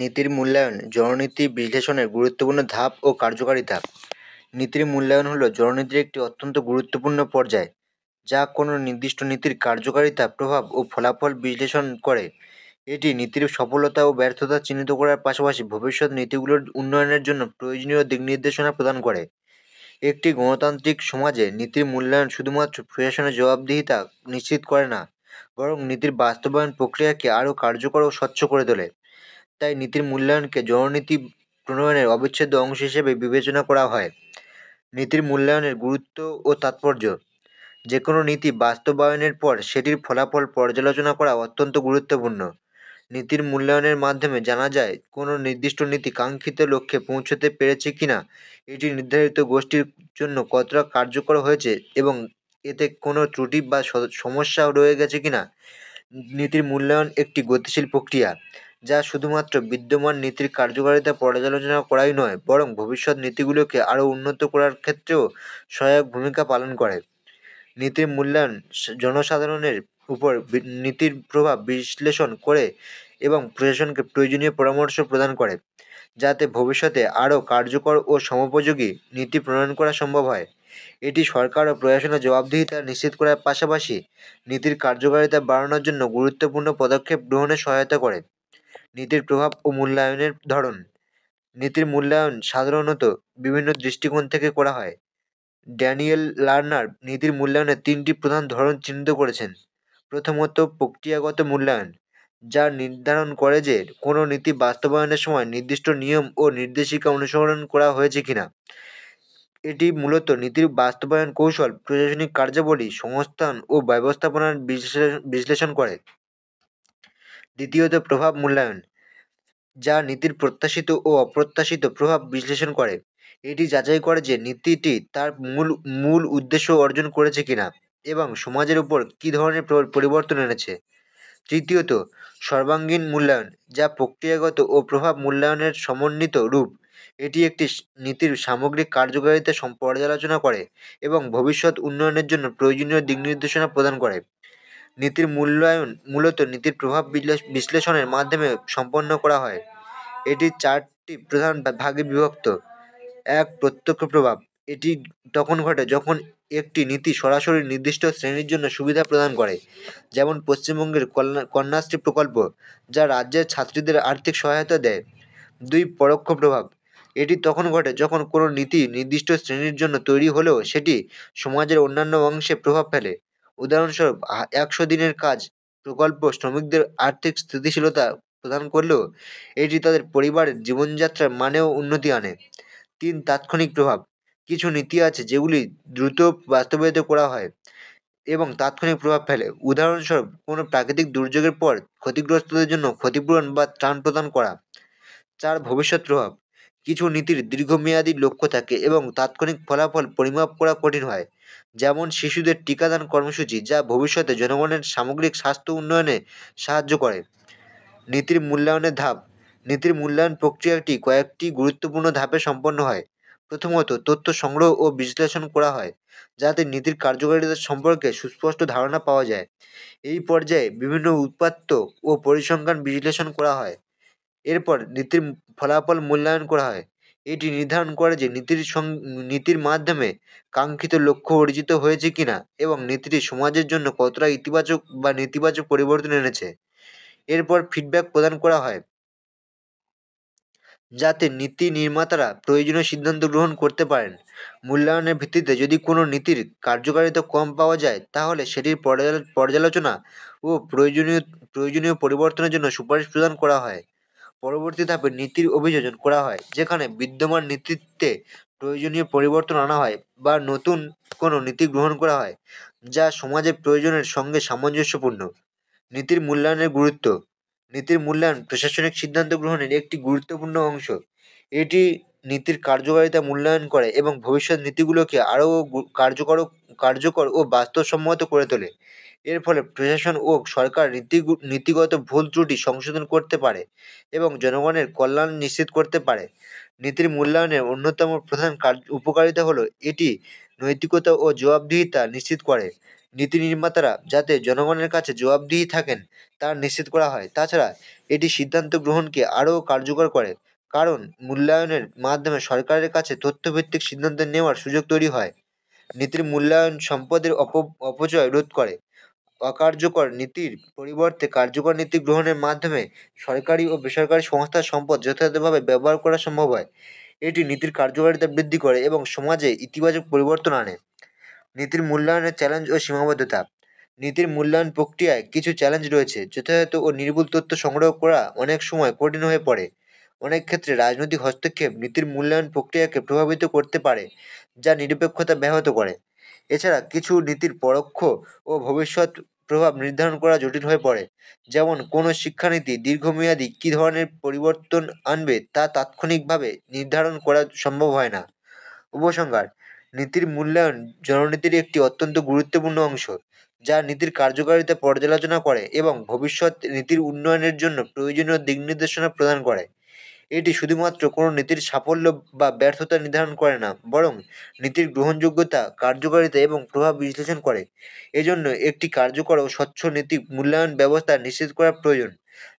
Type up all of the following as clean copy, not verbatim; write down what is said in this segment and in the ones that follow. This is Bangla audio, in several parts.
নীতির মূল্যায়ন জননীতি বিশ্লেষণের গুরুত্বপূর্ণ ধাপ ও কার্যকারী ধাপ। নীতির মূল্যায়ন হলো জননীতির একটি অত্যন্ত গুরুত্বপূর্ণ পর্যায়, যা কোনো নির্দিষ্ট নীতির কার্যকারিতা, প্রভাব ও ফলাফল বিশ্লেষণ করে। এটি নীতির সফলতা ও ব্যর্থতা চিহ্নিত করার পাশাপাশি ভবিষ্যৎ নীতিগুলোর উন্নয়নের জন্য প্রয়োজনীয় দিক নির্দেশনা প্রদান করে। একটি গণতান্ত্রিক সমাজে নীতির মূল্যায়ন শুধুমাত্র প্রশাসনের জবাবদিহিতা নিশ্চিত করে না, বরং নীতির বাস্তবায়ন প্রক্রিয়াকে আরও কার্যকর ও স্বচ্ছ করে তোলে। তাই নীতির মূল্যায়নকে জননীতি প্রণয়নের অবিচ্ছেদ্য অংশ হিসেবে বিবেচনা করা হয়। নীতির মূল্যায়নের গুরুত্ব ও তাৎপর্য। যে কোনো নীতি বাস্তবায়নের পর সেটির ফলাফল পর্যালোচনা করা অত্যন্ত গুরুত্বপূর্ণ। নীতির মূল্যায়নের মাধ্যমে জানা যায় কোনো নির্দিষ্ট নীতি কাঙ্ক্ষিত লক্ষ্যে পৌঁছতে পেরেছে কিনা, এটি নির্ধারিত গোষ্ঠীর জন্য কতটা কার্যকর হয়েছে এবং এতে কোনো ত্রুটি বা সমস্যা রয়ে গেছে কিনা। নীতির মূল্যায়ন একটি গতিশীল প্রক্রিয়া, যা শুধুমাত্র বিদ্যমান নীতির কার্যকারিতা পর্যালোচনা করাই নয়, বরং ভবিষ্যৎ নীতিগুলোকে আরও উন্নত করার ক্ষেত্রেও সহায়ক ভূমিকা পালন করে। নীতির মূল্যায়ন জনসাধারণের উপর নীতির প্রভাব বিশ্লেষণ করে এবং প্রশাসনকে প্রয়োজনীয় পরামর্শ প্রদান করে, যাতে ভবিষ্যতে আরও কার্যকর ও সমোপযোগী নীতি প্রণয়ন করা সম্ভব হয়। এটি সরকার ও প্রশাসনের জবাবদিহিতা নিশ্চিত করার পাশাপাশি নীতির কার্যকারিতা বাড়ানোর জন্য গুরুত্বপূর্ণ পদক্ষেপ গ্রহণে সহায়তা করে। নীতির প্রভাব ও মূল্যায়নের ধরন। নীতির মূল্যায়ন সাধারণত বিভিন্ন দৃষ্টিকোণ থেকে করা হয়। ড্যানিয়েল লার্নার নীতির মূল্যায়নের তিনটি প্রধান ধরন চিহ্নিত করেছেন। প্রথমত, প্রক্রিয়াগত মূল্যায়ন, যা নির্ধারণ করে যে কোনো নীতি বাস্তবায়নের সময় নির্দিষ্ট নিয়ম ও নির্দেশিকা অনুসরণ করা হয়েছে কিনা। এটি মূলত নীতির বাস্তবায়ন কৌশল, প্রশাসনিক কার্যাবলী, সংস্থান ও ব্যবস্থাপনার বিশ্লেষণ করে। দ্বিতীয়ত, প্রভাব মূল্যায়ন, যা নীতির প্রত্যাশিত ও অপ্রত্যাশিত প্রভাব বিশ্লেষণ করে। এটি যাচাই করে যে নীতিটি তার মূল উদ্দেশ্য অর্জন করেছে কিনা এবং সমাজের উপর কী ধরনের পরিবর্তন এনেছে। তৃতীয়ত, সর্বাঙ্গীন মূল্যায়ন, যা প্রক্রিয়াগত ও প্রভাব মূল্যায়নের সমন্বিত রূপ। এটি একটি নীতির সামগ্রিক কার্যকারিতা পর্যালোচনা করে এবং ভবিষ্যৎ উন্নয়নের জন্য প্রয়োজনীয় দিক নির্দেশনা প্রদান করে। নীতির মূল্যায়ন মূলত নীতির প্রভাব বিশ্লেষণের মাধ্যমে সম্পন্ন করা হয়। এটি চারটি প্রধান ভাগে বিভক্ত। এক, প্রত্যক্ষ প্রভাব। এটি তখন ঘটে যখন একটি নীতি সরাসরি নির্দিষ্ট শ্রেণীর জন্য সুবিধা প্রদান করে, যেমন পশ্চিমবঙ্গের কন্যাশ্রী প্রকল্প, যা রাজ্যের ছাত্রীদের আর্থিক সহায়তা দেয়। দুই, পরোক্ষ প্রভাব। এটি তখন ঘটে যখন কোনো নীতি নির্দিষ্ট শ্রেণীর জন্য তৈরি হলেও সেটি সমাজের অন্যান্য অংশে প্রভাব ফেলে। উদাহরণস্বরূপ, 100 দিনের কাজ প্রকল্প শ্রমিকদের আর্থিক স্থিতিশীলতা প্রদান করলেও এটি তাদের পরিবারের জীবনযাত্রার মানেও উন্নতি আনে। তিন, তাৎক্ষণিক প্রভাব। কিছু নীতি আছে যেগুলি দ্রুত বাস্তবায়িত করা হয় এবং তাৎক্ষণিক প্রভাব ফেলে। উদাহরণস্বরূপ, কোনো প্রাকৃতিক দুর্যোগের পর ক্ষতিগ্রস্তদের জন্য ক্ষতিপূরণ বা ত্রাণ প্রদান করা। চার, ভবিষ্যৎ প্রভাব। কিছু নীতির দীর্ঘমেয়াদী লক্ষ্য থাকে এবং তাৎক্ষণিক ফলাফল পরিমাপ করা কঠিন হয়, যেমন শিশুদের টিকাদান কর্মসূচি, যা ভবিষ্যতে জনগণের সামগ্রিক স্বাস্থ্য উন্নয়নে সাহায্য করে। নীতির মূল্যায়নের ধাপ। নীতির মূল্যায়ন প্রক্রিয়াটি কয়েকটি গুরুত্বপূর্ণ ধাপে সম্পন্ন হয়। প্রথমত, তথ্য সংগ্রহ ও বিশ্লেষণ করা হয়, যাতে নীতির কার্যকারিতা সম্পর্কে সুস্পষ্ট ধারণা পাওয়া যায়। এই পর্যায়ে বিভিন্ন উপাত্ত ও পরিসংখ্যান বিশ্লেষণ করা হয়। এরপর নীতির ফলাফল মূল্যায়ন করা হয়। এটি নির্ধারণ করে যে নীতির মাধ্যমে কাঙ্ক্ষিত লক্ষ্য অর্জিত হয়েছে কিনা এবং নীতিটি সমাজের জন্য কতটা ইতিবাচক বা নেতিবাচক পরিবর্তন এনেছে। এরপর ফিডব্যাক প্রদান করা হয়, যাতে নীতি নির্মাতারা প্রয়োজনীয় সিদ্ধান্ত গ্রহণ করতে পারেন। মূল্যায়নের ভিত্তিতে যদি কোনো নীতির কার্যকারিতা কম পাওয়া যায়, তাহলে সেটির পর্যালোচনা ও প্রয়োজনীয় পরিবর্তনের জন্য সুপারিশ প্রদান করা হয়। পরবর্তী ধাপে নীতির অভিযোজন করা হয়, যেখানে বিদ্যমান নীতিতে প্রয়োজনীয় পরিবর্তন আনা হয় বা নতুন কোনো নীতি গ্রহণ করা হয়, যা সমাজের প্রয়োজনের সঙ্গে সামঞ্জস্যপূর্ণ। নীতির মূল্যায়নের গুরুত্ব। নীতির মূল্যায়ন প্রশাসনিক সিদ্ধান্ত গ্রহণের একটি গুরুত্বপূর্ণ অংশ। এটি নীতির কার্যকারিতা মূল্যায়ন করে এবং ভবিষ্যৎ নীতিগুলোকে আরও কার্যকর ও বাস্তবসম্মত করে তোলে। এর ফলে প্রশাসন ও সরকার নীতিগত ভুল ত্রুটি সংশোধন করতে পারে এবং জনগণের কল্যাণ নিশ্চিত করতে পারে। নীতির মূল্যায়নের অন্যতম প্রধান উপকারিতা হলো এটি নৈতিকতা ও জবাবদিহিতা নিশ্চিত করে। নীতি নির্মাতারা যাতে জনগণের কাছে জবাবদিহি থাকেন তা নিশ্চিত করা হয়। তাছাড়া এটি সিদ্ধান্ত গ্রহণকে আরও কার্যকর করে, কারণ মূল্যায়নের মাধ্যমে সরকারের কাছে তথ্যভিত্তিক সিদ্ধান্ত নেওয়ার সুযোগ তৈরি হয়। নীতির মূল্যায়ন সম্পদের অপচয় রোধ করে। অকার্যকর নীতির পরিবর্তে কার্যকর নীতি গ্রহণের মাধ্যমে সরকারি ও বেসরকারি সংস্থার সম্পদ যথাযথভাবে ব্যবহার করা সম্ভব হয়। এটি নীতির কার্যকারিতা বৃদ্ধি করে এবং সমাজে ইতিবাচক পরিবর্তন আনে। নীতির মূল্যায়নের চ্যালেঞ্জ ও সীমাবদ্ধতা। নীতির মূল্যায়ন প্রক্রিয়ায় কিছু চ্যালেঞ্জ রয়েছে। যথাযথ ও নির্ভুল তথ্য সংগ্রহ করা অনেক সময় কঠিন হয়ে পড়ে। অনেক ক্ষেত্রে রাজনৈতিক হস্তক্ষেপ নীতির মূল্যায়ন প্রক্রিয়াকে প্রভাবিত করতে পারে, যা নিরপেক্ষতা ব্যাহত করে। এছাড়া কিছু নীতির পরোক্ষ ও ভবিষ্যৎ প্রভাব নির্ধারণ করা জটিল হয়ে পড়ে। যেমন কোনো শিক্ষানীতি দীর্ঘমেয়াদী কী ধরনের পরিবর্তন আনবে তা তাৎক্ষণিকভাবে নির্ধারণ করা সম্ভব হয় না। উপসংহার: নীতির মূল্যায়ন জননীতির একটি অত্যন্ত গুরুত্বপূর্ণ অংশ, যা নীতির কার্যকারিতা পর্যালোচনা করে এবং ভবিষ্যৎ নীতির উন্নয়নের জন্য প্রয়োজনীয় দিকনির্দেশনা প্রদান করে। এটি শুধুমাত্র কোনো নীতির সাফল্য বা ব্যর্থতা নির্ধারণ করে না, বরং নীতির গ্রহণযোগ্যতা, কার্যকারিতা এবং প্রভাব বিশ্লেষণ করে। এজন্য একটি কার্যকর ও স্বচ্ছ নীতি মূল্যায়ন ব্যবস্থা নিশ্চিত করা প্রয়োজন,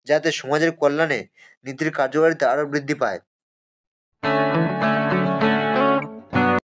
যাতে সমাজের কল্যাণে নীতির কার্যকারিতা আরও বৃদ্ধি পায়।